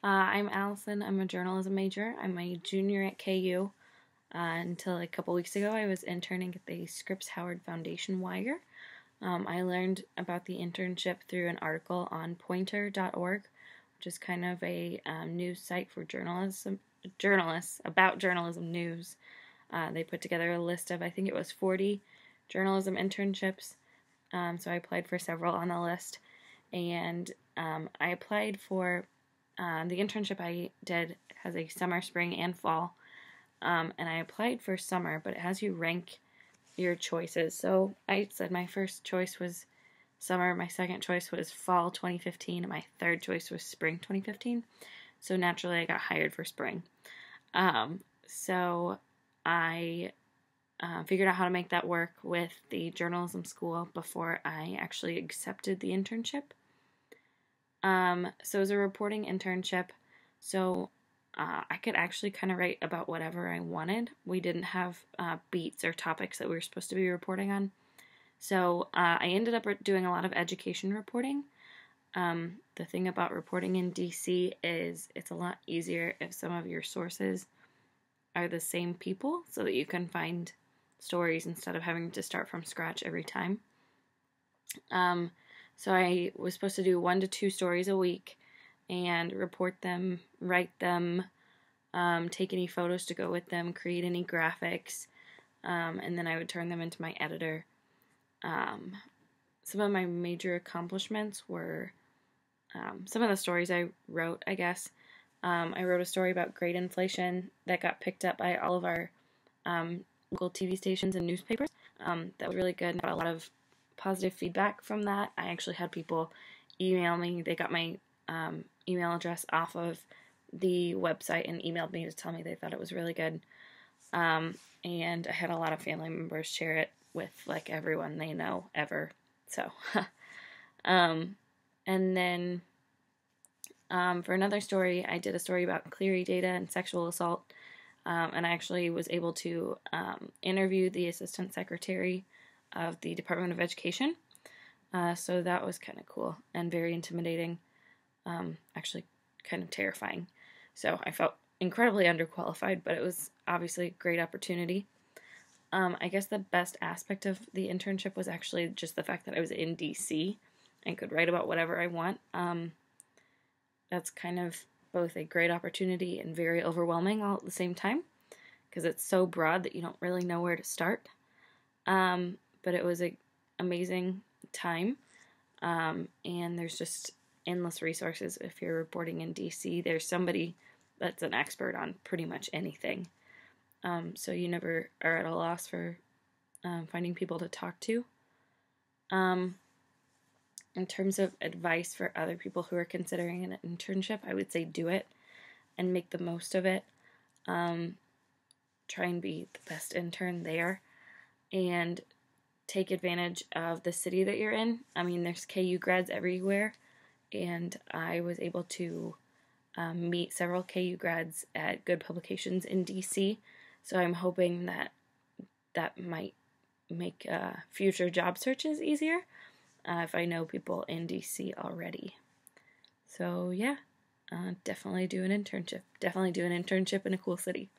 I'm Allison. I'm a journalism major. I'm a junior at KU. Until a couple weeks ago, I was interning at the Scripps Howard Foundation Wire. I learned about the internship through an article on Poynter.org, which is kind of a news site for journalists about journalism news. They put together a list of, I think it was 40 journalism internships. So I applied for several on the list, and I applied for the internship I did has a summer, spring, and fall. And I applied for summer, but it has you rank your choices. So I said my first choice was summer, my second choice was fall 2015, and my third choice was spring 2015. So naturally I got hired for spring. So I figured out how to make that work with the journalism school before I actually accepted the internship. So it was a reporting internship, so I could actually kind of write about whatever I wanted. We didn't have beats or topics that we were supposed to be reporting on. So I ended up doing a lot of education reporting. The thing about reporting in DC is it's a lot easier if some of your sources are the same people so that you can find stories instead of having to start from scratch every time. So I was supposed to do 1 to 2 stories a week and report them, write them, take any photos to go with them, create any graphics, and then I would turn them into my editor. Some of my major accomplishments were some of the stories I wrote, I guess. I wrote a story about great inflation that got picked up by all of our local TV stations and newspapers. That was really good, and got a lot of positive feedback from that. I actually had people email me. They got my email address off of the website and emailed me to tell me they thought it was really good. And I had a lot of family members share it with like everyone they know ever. So, and then for another story, I did a story about Clery data and sexual assault. And I actually was able to interview the assistant secretary of the Department of Education. So that was kind of cool and very intimidating, actually kind of terrifying. So I felt incredibly underqualified, but it was obviously a great opportunity. I guess the best aspect of the internship was actually just the fact that I was in DC and could write about whatever I want. That's kind of both a great opportunity and very overwhelming all at the same time, because it's so broad that you don't really know where to start. But it was an amazing time, and there's just endless resources. If you're reporting in DC, there's somebody that's an expert on pretty much anything. So you never are at a loss for finding people to talk to. In terms of advice for other people who are considering an internship, I would say do it and make the most of it. Try and be the best intern there, and take advantage of the city that you're in. I mean, there's KU grads everywhere, and I was able to meet several KU grads at good publications in DC, so I'm hoping that might make future job searches easier if I know people in DC already. So yeah, definitely do an internship. Definitely do an internship in a cool city.